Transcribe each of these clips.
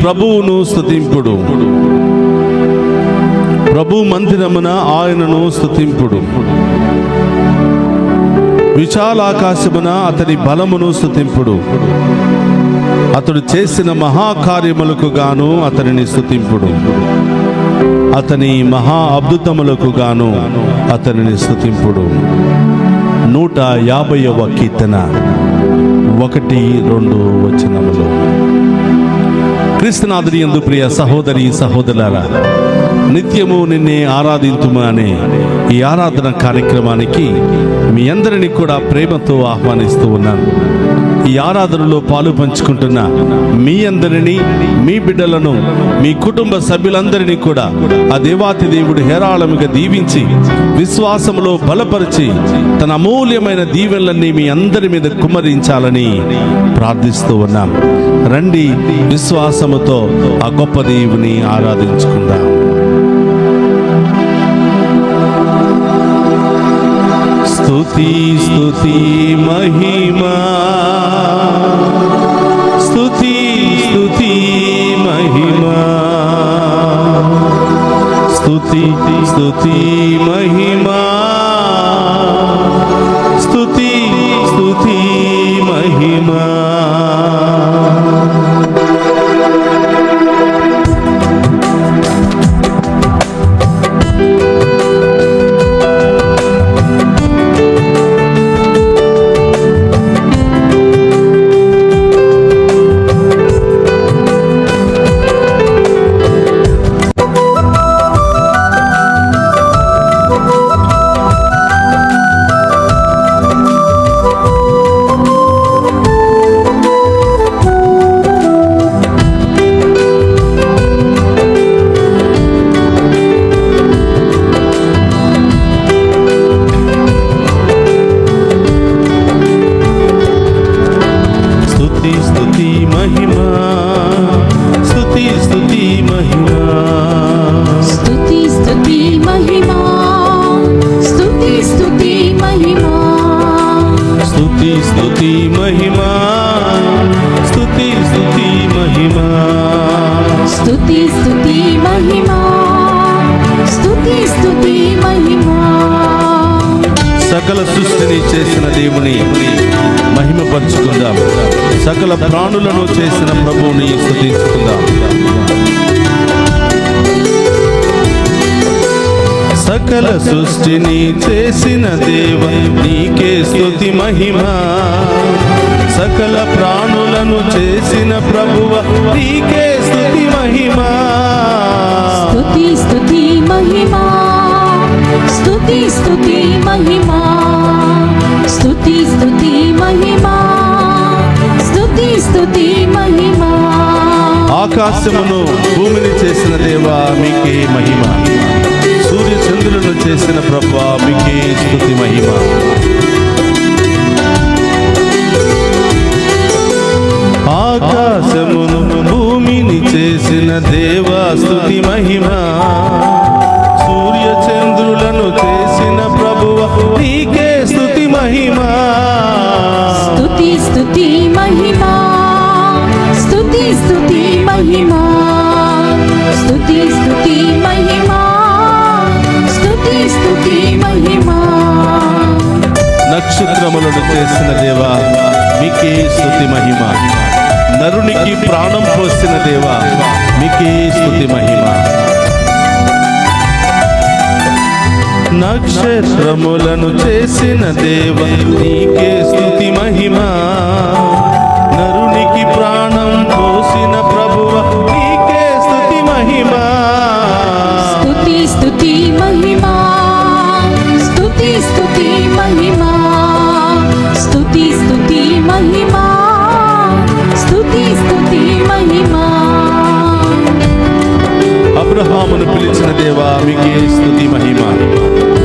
ప్రభువును స్తుతింపుడు. ప్రభు మందిరమున ఆయనను స్తుతింపుడు. విశాలాకాశమున అతని బలమును స్తుతింపుడు. అతడు చేసిన మహాకార్యములకు గాను అతనిని స్తుతింపుడు. అతని మహా అద్భుతములకు గాను అతనిని స్తుతింపుడు. 150వ కీర్తన 1-2 వచనములు. క్రీస్తునాథుని యందు ప్రియ సహోదరి సహోదరులారా, నిత్యము నిన్నే ఆరాధింతుము అనే ఈ ఆరాధన కార్యక్రమానికి మీ అందరినీ కూడా ప్రేమతో ఆహ్వానిస్తూ ఉన్నాను. ఈ ఆరాధనలో పాలు పంచుకుంటున్న మీ అందరినీ, మీ బిడ్డలను, మీ కుటుంబ సభ్యులందరినీ కూడా ఆ దేవాతి దేవుడు హేరాళముగా దీవించి విశ్వాసములో బలపరిచి తన అమూల్యమైన దీవెనలన్నీ మీ అందరి మీద కుమ్మరించాలని ప్రార్థిస్తూ ఉన్నాం. రండి, విశ్వాసముతో ఆ గొప్ప దేవుని ఆరాధించుకుందాం. స్తుతి స్తుతి మహిమా, స్తుతి స్తుతి మహిమా, స్తుతి స్తుతి మహిమా, స్తుతి స్తుతి మహిమా. సకల సృష్టిని చేసిన దేవుని మహిమపరుచుకుందాం. సకల ప్రాణులను చేసిన ప్రభువుని స్తుతించుకుందాం. సకల సృష్టిని చేసిన దేవ నీకే స్తుతి మహిమా. సకల ప్రాణులను చేసిన ప్రభువ నీకే స్తుతి మహిమా. స్తుతి స్తుతి మహిమా, స్తుతి స్తుతి మహిమా, స్తుతి స్తుతి మహిమా, స్తుతి స్తుతి మహిమా. ఆకాశమును భూమిని చేసిన దేవా మీకే మహిమ. సూర్య చంద్రులను చేసిన ప్రభువా మీకే స్తుతి మహిమ. ఆకాశమును భూమిని చేసిన దేవా స్తుతి మహిమ. సూర్య చంద్రులను చేసిన ప్రభువ నీకే స్తుతి మహిమ. స్తుతి స్తుతి మహిమా, స్తుతి స్తుతి మహిమా, స్తుతి స్తుతి మహిమా, స్తుతి స్తుతి మహిమా. నక్షత్రములను చేసిన దేవా మీకే స్తుతి మహిమ. నరునికి ప్రాణం పోసిన దేవా మీకే స్తుతి మహిమ. నక్షత్రములను చేసిన దేవ నీకే స్తుతి మహిమ. నరునికి ప్రాణం పోసిన ప్రభువ నీకే స్తుతి మహిమ. స్తుతి స్తుతి మహిమా, స్తుతి స్తుతి మహిమా, స్తుతి స్తుతి మహిమా, స్తుతి స్తుతి మహిమా. అబ్రహామును పిలిచిన దేవా మీకే స్తుతి మహిమ.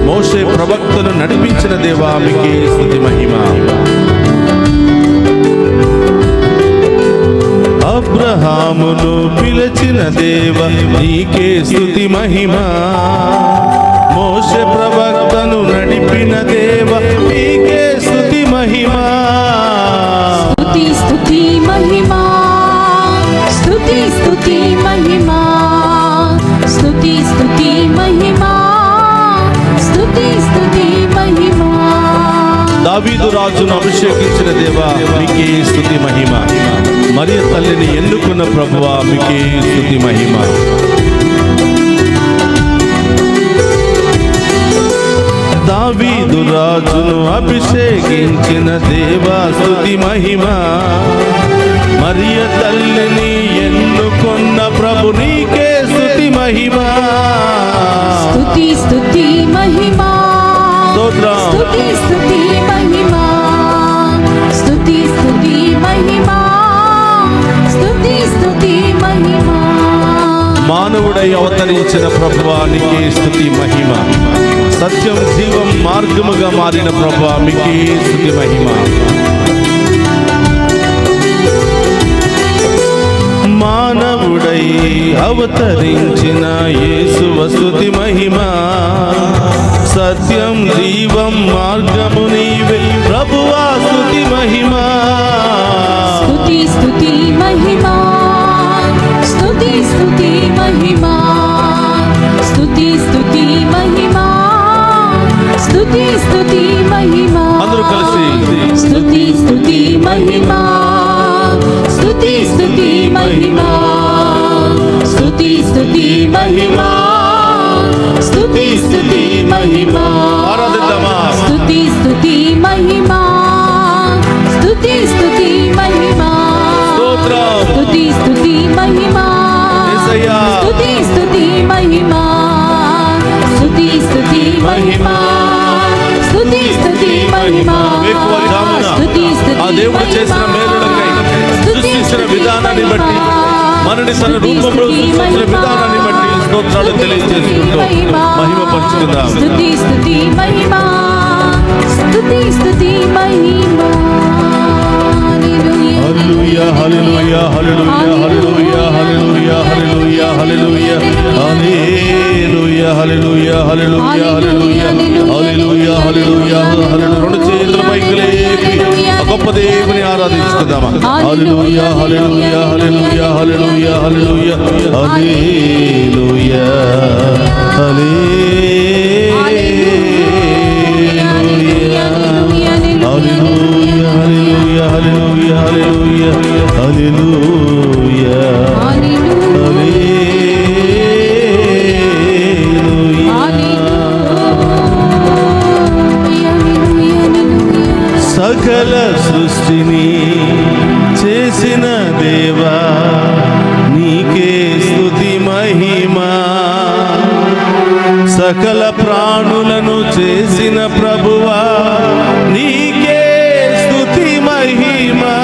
మోషే ప్రవక్తను నడిపించిన దేవా మీకే స్తుతి మహిమ. అబ్రహామును పిలిచిన దేవ నీకే స్తుతి మహిమ. మోషే ప్రవక్తను నడిపిన దేవ నీకే స్తుతి మహిమ. స్తుతి స్తుతి మహిమా, స్తుతి స్తుతి స్తుతి మహిమా స్తుతి స్తుతి మహిమా స్తుతి స్తుతి మహిమా దావీదు రాజును అభిషేకించిన దేవా మీకే స్తుతి మహిమ. మరియ తల్లిని ఎన్నుకున్న ప్రభువా మీకే స్తుతి మహిమ. దావీదు రాజును అభిషేకించిన దేవా స్తుతి మహిమ. మరియ తల్లిని ఎన్నుకున్న ప్రభు నీకే స్తుతి మహిమ. స్తుతి స్తుతి మహిమా స్తోత్రం. స్తుతి స్తుతి మహిమా స్తుతి స్తుతి మహిమా స్తుతి స్తుతి మహిమా మానవుడై అవతరించిన ప్రభువా నీకే స్తుతి మహిమ. సత్యం జీవం మార్గముగా మారిన ప్రభువా మీకే స్తుతి మహిమ. మానవుడై అవతరించిన యేసువ స్తుతి మహిమ. సత్యం జీవం మార్గము నీవే ప్రభువా స్తుతి మహిమ. స్తుతి స్తుతి మహిమా స్తుతి స్తుతి మహిమా స్తుతి స్తుతి మహిమా స్తుతి స్తుతి మహిమా అందరూ కలిసి స్తుతి స్తుతి మహిమా స్తుతి స్తుతి మహిమా స్తుతి స్తుతి మహిమా స్తుతి స్తుతి మహిమా ఆరాధిద్దామా. స్తుతి స్తుతి మహిమా స్తుతి స్తుతి మహిమా స్తోత్రం. స్తుతి స్తుతి మహిమా యేసయ్యా. స్తుతి స్తుతి మహిమా స్తుతి స్తుతి మహిమా స్తుతి స్తుతి మహిమా వేకువరి జామున స్తుతి స్తుతి ఆ దేవుడు చేసిన మేలులకై సృష్టించిన విధానాన్ని బట్టి మనని తన రూపంలో సృష్టించిన విధానాన్ని బట్టి స్తోత్రాలు తెలియజేసుకుంటూ మహిమ పంచుకుందాం. స్తుతి స్తుతి మహిమా స్తుతి స్తుతి మహిమా హల్లెలూయా హల్లెలూయా హల్లెలూయా హల్లెలూయా హల్లెలూయా హల్లెలూయా హల్లెలూయా హల్లెలూయా హల్లెలూయా హల్లెలూయా హల్లెలూయా హల్లెలూయా హల్లెలూయా. రెండు చేతుల పైకి లేపి ఆ గొప్ప దేవుని ఆరాధించుకుందామా. హల్లెలూయా హల్లెలూయా హల్లెలూయా హల్లెలూయా హల్లెలూయా హల్లెలూయా హల్లెలూయా హల్లెలూయా హల్లెలూయా హల్లెలూయా హల్లెలూయా సకల సృష్టిని చేసిన దేవా నీకే స్తుతి మహిమా. సకల ప్రాణులను చేసిన ప్రభువా నీకే స్తుతి మహిమా.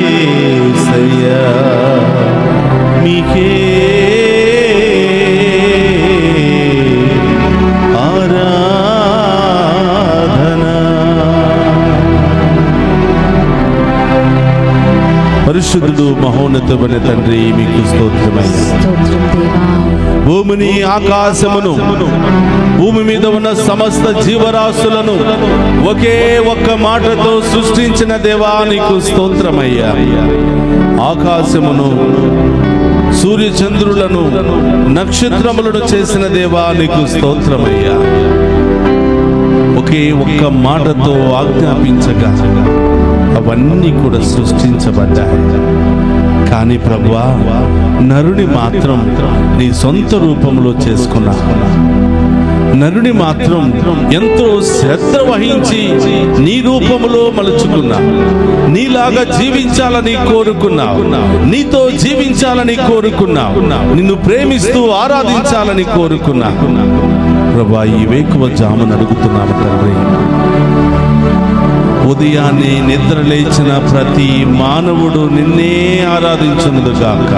యేసయ్యా మీకే ఆరాధన. పరిశుద్ధుడు మహోన్నతమైన తండ్రి మీకు స్తోత్రమయ్యా. స్తోత్రం దేవా భూమిని ఆకాశమును భూమి మీద ఉన్న సమస్త జీవరాశులను ఒకే ఒక్క మాటతో సృష్టించిన దేవా నీకు స్తోత్రమయ్యా. ఆకాశమును సూర్యచంద్రులను నక్షత్రములను చేసిన దేవా నీకు స్తోత్రమయ్యా. ఒకే ఒక్క మాటతో ఆజ్ఞాపించగా అవన్నీ కూడా సృష్టించబడ్డాయి. కానీ ప్రభువా నరుని మాత్రం నీ సొంత రూపంలో చేసుకున్నా. నరుని మాత్రం ఎంతో శ్రద్ధ వహించి నీ రూపములో మలుచుకున్నా. నీలాగా జీవించాలని కోరుకున్నావు. నీతో జీవించాలని కోరుకున్నావు. నిన్ను ప్రేమిస్తూ ఆరాధించాలని కోరుకున్నా. ప్రభువా ఈ వేకువ జామున అడుగుతున్నాము తండ్రి. ఉదయాన్నే నిద్ర లేచిన ప్రతి మానవుడు నిన్నే ఆరాధించునుగాక.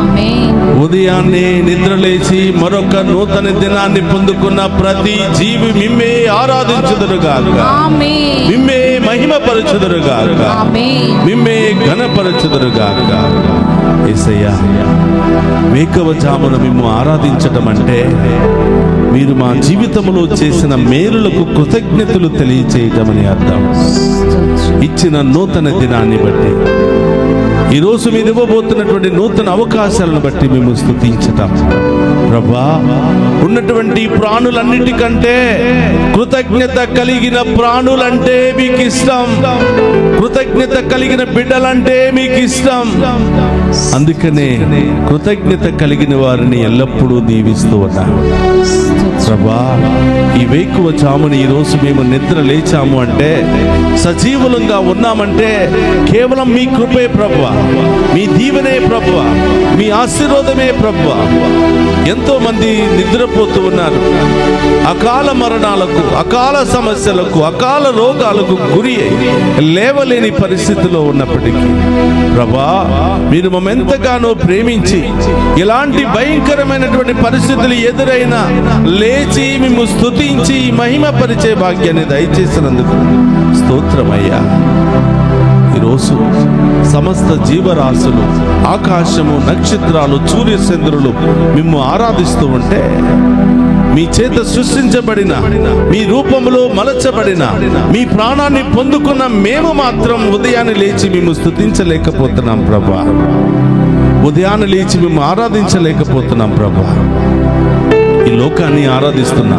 ఆమేన్. ఉదయాన్నే నిద్ర లేచి మరొక నూతన దినాన్ని పొందుకున్న ప్రతి జీవి మిమ్మే ఆరాధించుదురుగాక. ఆమేన్. మిమ్మే మహిమపరచుదురుగాక. ఆమేన్. మిమ్మే ఘనపరచుదురుగాక. యేసయ్యా వేకువ జామున మిమ్ము ఆరాధించటం అంటే మీరు మా జీవితంలో చేసిన మేలులకు కృతజ్ఞతలు తెలియచేయటమని అర్థం. స్తోత్రం ఇచ్చిన నూతన దినాన్ని బట్టి, ఈరోజు మీరు ఇవ్వబోతున్నటువంటి నూతన అవకాశాలను బట్టి మేము స్తుతించుతాం ప్రభా. ఉన్నటువంటి ప్రాణులన్నిటికంటే కృతజ్ఞత కలిగిన ప్రాణులంటే మీకు ఇష్టం, కృతజ్ఞత కలిగిన బిడ్డలంటే మీకు ఇష్టం. అందుకనే కృతజ్ఞత కలిగిన వారిని ఎల్లప్పుడూ దీవిస్తూ ఉన్నాను ప్రభా. ఈ వేకువ జాముని ఈరోజు మేము నిద్ర లేచాము అంటే, సజీవులంగా ఉన్నామంటే కేవలం మీ కృపే ప్రభువా, మీ దీవెనే ప్రభువా, మీ ఆశీర్వాదమే ప్రభువా. ఎంతో మంది నిద్రపోతూ ఉన్నారు, అకాల మరణాలకు, అకాల సమస్యలకు, అకాల రోగాలకు గురి అయి లేవలేని పరిస్థితిలో ఉన్నప్పటికీ ప్రభా, మీరు మమ్మెంతగానో ప్రేమించి ఇలాంటి భయంకరమైనటువంటి పరిస్థితులు ఎదురైనా లేచి మేము స్తుతించి మహిమపరిచే భాగ్యాన్ని దయచేసినందుకు స్తోత్రమయ్యా. ఈరోజు సమస్త జీవరాశులు, ఆకాశము, నక్షత్రాలు, సూర్యచంద్రులు మిమ్ము ఆరాధిస్తూ ఉంటే, మీ చేత సృష్టించబడిన, మీ రూపంలో మలచబడిన, మీ ప్రాణాన్ని పొందుకున్న మేము మాత్రం ఉదయాన్నే లేచి మేము స్తుతించలేకపోతున్నాం ప్రభా. ఉదయాన్నే లేచి మేము ఆరాధించలేకపోతున్నాం ప్రభా. ఈ లోకాన్ని ఆరాధిస్తున్నా,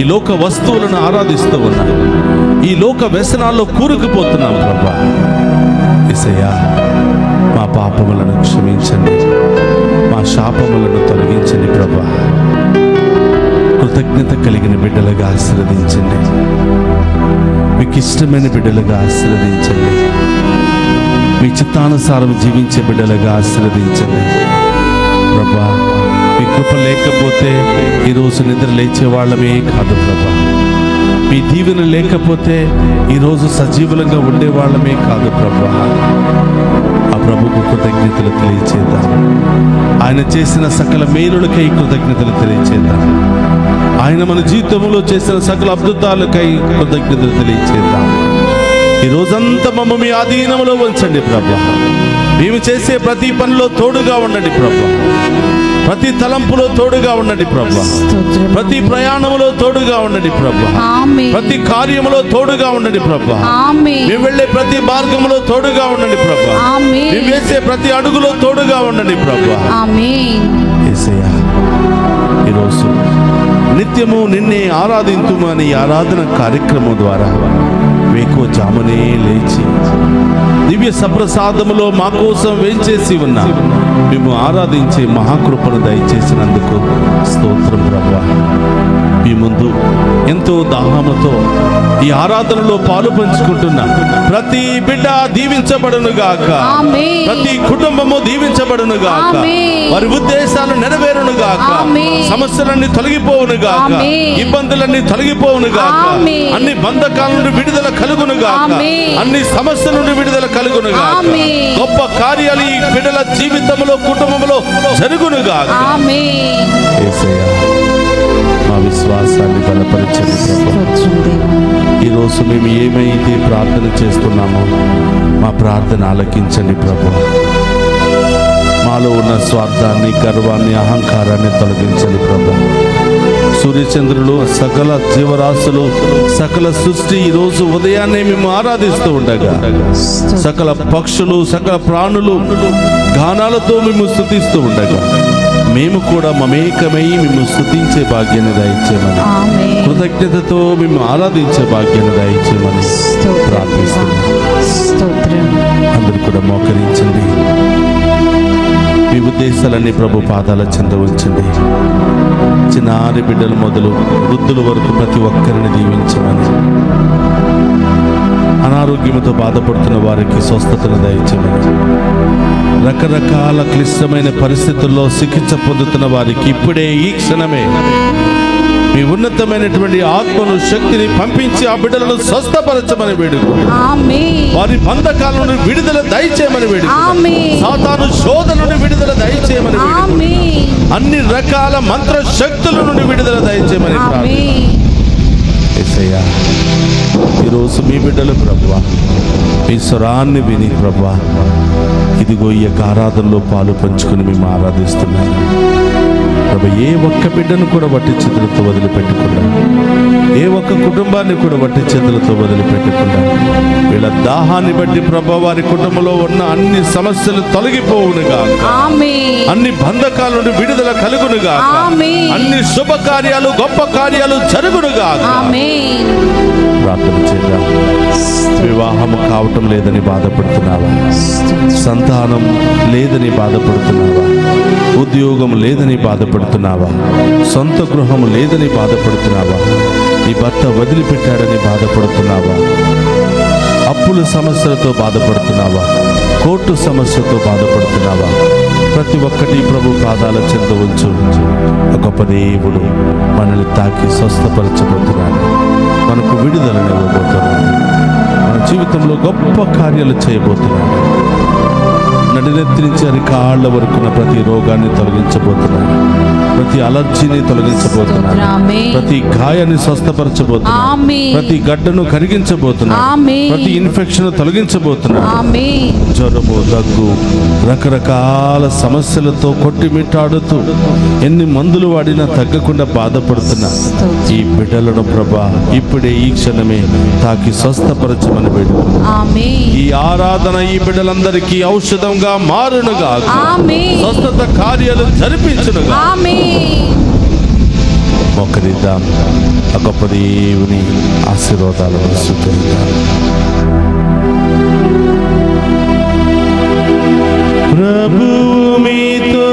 ఈ లోక వస్తువులను ఆరాధిస్తూ ఉన్నా, ఈ లోక వ్యసనాల్లో కూరుకుపోతున్నాం ప్రభా. యేసయ్యా, మా పాపములను క్షమించండి, మా శాపములను తొలగించండి ప్రభా. కృతజ్ఞత కలిగిన బిడ్డలుగా ఆశీర్వదించండి, మీకు ఇష్టమైన బిడ్డలుగా ఆశీర్వదించండి, మీ చిత్తానుసారం జీవించే బిడ్డలుగా ఆశీర్వదించండి ప్రభా. మీ కృప లేకపోతే ఈరోజు నిద్ర లేచే వాళ్ళమే కాదు ప్రభా. మీ దీవెన లేకపోతే ఈరోజు సజీవులంగా ఉండేవాళ్ళమే కాదు ప్రభా. ఆ ప్రభుకు కృతజ్ఞతలు తెలియచేద్దాం, ఆయన చేసిన సకల మేలులకై కృతజ్ఞతలు తెలియచేద్దాం, ఆయన మన జీవితంలో చేసిన సకల అద్భుతాలకై కృతజ్ఞతలు తెలియచేద్దాం. ఈ రోజంతా మమ్మ మీ ఆధీనంలో ఉంచండి ప్రభా. మేము చేసే ప్రతి పనిలో తోడుగా ఉండండి ప్రభా, ప్రతి తలంపులో తోడుగా ఉండండి ప్రభా, ప్రతి ప్రయాణంలో తోడుగా ఉండండి ప్రభా, ప్రతి కార్యములో తోడుగా ఉండండి ప్రభా. మేము వెళ్ళే ప్రతి మార్గంలో తోడుగా ఉండండి ప్రభా, మేము వేసే ప్రతి అడుగులో తోడుగా ఉండండి ప్రభా. యేసయ్యా, ఈరోజు నిత్యము నిన్నే ఆరాధింతుమని ఆరాధన కార్యక్రమం ద్వారా వేకువ జామునే లేచి దివ్య సప్రసాదములో మా కోసం వేంచేసి ఉన్నా మేము ఆరాధించే మహాకృపను దయచేసినందుకు స్తోత్రం ప్రభా. మీ ముందు ఎంతో దాహముతో ఈ ఆరాధనలో పాలు పంచుకుంటున్నా ప్రతి బిడ్డ దీవించబడును గాక, ప్రతి కుటుంబము దీవించబడును గాక, వారి ఉద్దేశాలు నెరవేరును గాక, సమస్యలన్నీ తొలగిపోవును గాక, ఇబ్బందులన్నీ తొలగిపోవును గాక, అన్ని బంధకాల నుండి విడుదల కలుగును గాక, అన్ని సమస్యల నుండి విడుదల కలుగును గాక, గొప్ప కార్యాలు ఈ బిడ్డల జీవితంలో, కుటుంబంలో జరుగును గాక. యేసయ్యా, మా విశ్వాసాన్ని బలపరచండి ప్రభా. ఈరోజు మేము ఏమైతే ప్రార్థన చేస్తున్నామో మా ప్రార్థన ఆలకించండి ప్రభా. మాలో ఉన్న స్వార్థాన్ని, గర్వాన్ని, అహంకారాన్ని తొలగించండి ప్రభా. సూర్యచంద్రులు, సకల జీవరాశులు, సకల సృష్టి ఈరోజు ఉదయాన్నే మేము ఆరాధిస్తూ ఉండగా, సకల పక్షులు, సకల ప్రాణులు గానాలతో మేము స్తుతిస్తూ ఉండగా, మేము కూడా మమేకమై మేము స్తుతించే భాగ్యాన్ని దయచేయమని, కృతజ్ఞతతో మేము ఆరాధించే భాగ్యాన్ని దయచేయమని ప్రార్థిస్తున్నాం. అందరూ కూడా మోకరించండి, మీ ఉద్దేశాలన్నీ ప్రభు పాదాల చెంద ఉంచండి. చిన్నారి బిడ్డలు మొదలు వృద్ధుల వరకు ప్రతి ఒక్కరిని దీవించమని, అనారోగ్యంతో బాధపడుతున్న వారికి స్వస్థతను దయచేయమని, రకరకాల క్లిష్టమైన పరిస్థితుల్లో చికిత్స పొందుతున్న వారికి ఇప్పుడే ఈ క్షణమే మీ ఉన్నతమైనటువంటి ఆత్మను, శక్తిని పంపించి ఆ బిడ్డలను స్వస్థపరచమని వేడుకు, వారి బంధకాల నుండి విడుదల దయచేయమని వేడుకు, సాతాను శోధన నుండి విడుదల దయచేయమని వేడుకు, అన్ని రకాల మంత్ర శక్తుల నుండి విడుదల దయచేయమని యేసయ్యా, ఈరోజు మీ బిడ్డలు ప్రభువా మీ స్వరాన్ని విని ప్రభువా, ఇదిగో ఈ యొక్క ఆరాధనలో పాలు పంచుకుని మేము ఆరాధిస్తున్నాము. ప్రభు, ఏ ఒక్క బిడ్డను కూడా వట్టి చేతులతో వదిలిపెట్టకుండా, ఏ ఒక్క కుటుంబాన్ని కూడా వట్టి చేతులతో వదిలిపెట్టకుండా, వీళ్ళ దాహాన్ని బట్టి ప్రభు వారి కుటుంబంలో ఉన్న అన్ని సమస్యలు తొలగిపోవునుగా, ఆమేన్. అన్ని బంధకాల నుండి విడుదల కలుగునుగా, ఆమేన్. అన్ని శుభ కార్యాలు గొప్ప కార్యాలు జరుగునుగా. ఆమేన్. ప్రార్థన చేద్దాం. వివాహం కావటం లేదని బాధపడుతున్నావా? సంతానం లేదని బాధపడుతున్నావా? ఉద్యోగం లేదని బాధపడుతున్నావా? సొంత గృహం లేదని బాధపడుతున్నావా? నీ భర్త వదిలిపెట్టాడని బాధపడుతున్నావా? అప్పుల సమస్యలతో బాధపడుతున్నావా? కోర్టు సమస్యతో బాధపడుతున్నావా? ప్రతి ఒక్కటి ప్రభు పాదాల చెంత ఉంచు. గొప్ప దేవుడు మనల్ని తాకి స్వస్థపరచబోతున్నాడు, మనకు విడుదలనివ్వబోతున్నాడు, మన జీవితంలో గొప్ప కార్యాలు చేయబోతున్నాడు. నడినెత్తి నుంచి అరికాళ్ళ వరకున్న ప్రతి రోగాన్ని తొలగించబోతున్నాడు, ప్రతి అలర్జీని తొలగించబోతున్నాడు, ఆమేన్. ప్రతి గాయాన్ని స్వస్థపరచబోతున్నాడు, ఆమేన్. ప్రతి గడ్డను కరిగించబోతున్నాడు, ఆమేన్. ప్రతి ఇన్ఫెక్షన్ తొలగించబోతున్నాడు. ఆమేన్. జ్వరము, దగ్గు, రకరకాల సమస్యలతో కొట్టిమిట్టాడుతూ ఎన్ని మందులు వాడినా తగ్గకుండా బాధపడుతున్న ఈ బిడ్డలను ప్రభా ఇప్పుడే ఈ క్షణమే తాకి స్వస్థపరచమని వేడుకుంటున్నాను. ఆమేన్. ఈ ఆరాధన ఈ బిడ్డలందరికీ ఔషధంగా మారునుగా, ఆమేన్. స్వస్థత కార్యాలు జరిపించునుగా. ఆమేన్. మొక్కరిద్దాం. ఆ గొప్ప దేవుని ఆశీర్వాదాలను స్వీకరిద్దాం. ప్రభు మీతో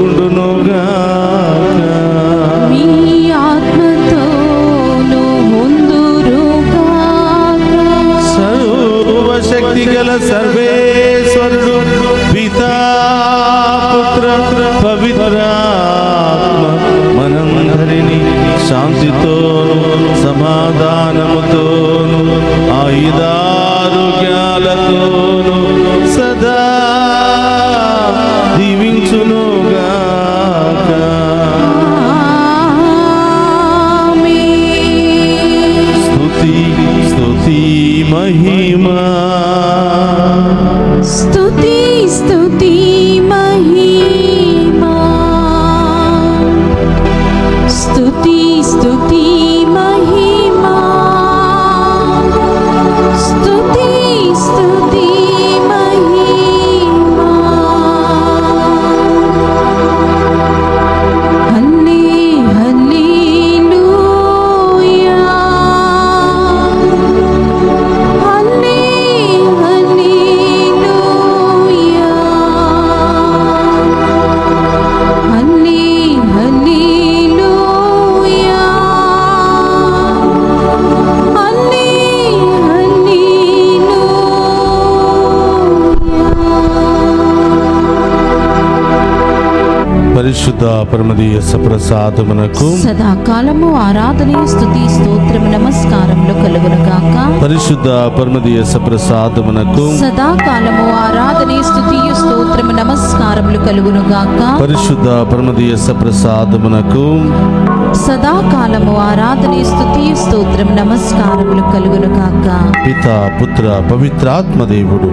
ఉండునుగాక. మీ ఆత్మతోను ఉందురుగాక. సర్వశక్తి గల సర్వేశ్వరుడు పితా పుత్ర పవిత్రాత్మ మనందరినీ శాంతితోను సమాధానముతోను ఆయుధారోగ్యాలతోను సదా దీవించునుగాక. ఆమేన్. స్తుతి స్తుతి మహిమా, స్తుతి స్తుతి మహిమా, స్తుతి స్తుతి మహిమా, స్తుతి స్తుతి మహిమా. హల్లే హల్లెలూయా, హల్లే హల్లెలూయా, హల్లే హల్లెలూయా, హల్లే హల్లెలూయా. పరిశుద్ధ పరమదీయ సప్రసాదమునకు సదాకాలము ఆరాధన స్తుతి స్తోత్రము నమస్కారములు కలుగునుగాక. పరిశుద్ధ పరమదీయ సప్రసాదమునకు సదాకాలము ఆరాధన స్తుతియు స్తోత్రము నమస్కారములు కలుగునుగాక. పరిశుద్ధ పరమదీయ సప్రసాదమునకు సదాకాలము ఆరాధన స్తుతియు స్తోత్రము నమస్కారములు కలుగునుగాక. పిత పుత్ర పవిత్రాత్మ దేవుడు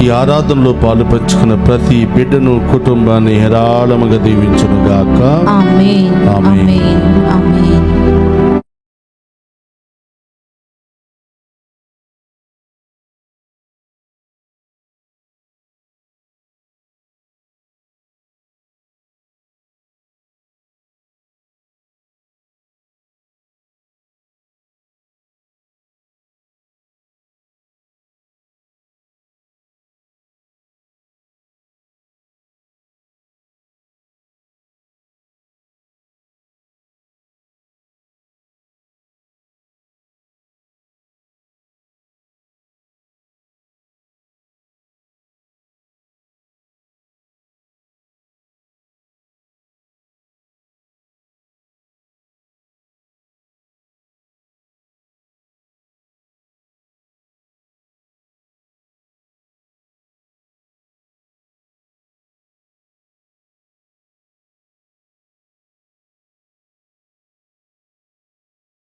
ఈ ఆరాధనలో పాలు పంచుకున్న ప్రతి బిడ్డను కుటుంబాన్ని హేరాళముగా దీవించునుగాక. ఆమేన్. ఆమేన్. ఆమేన్. ఆమేన్.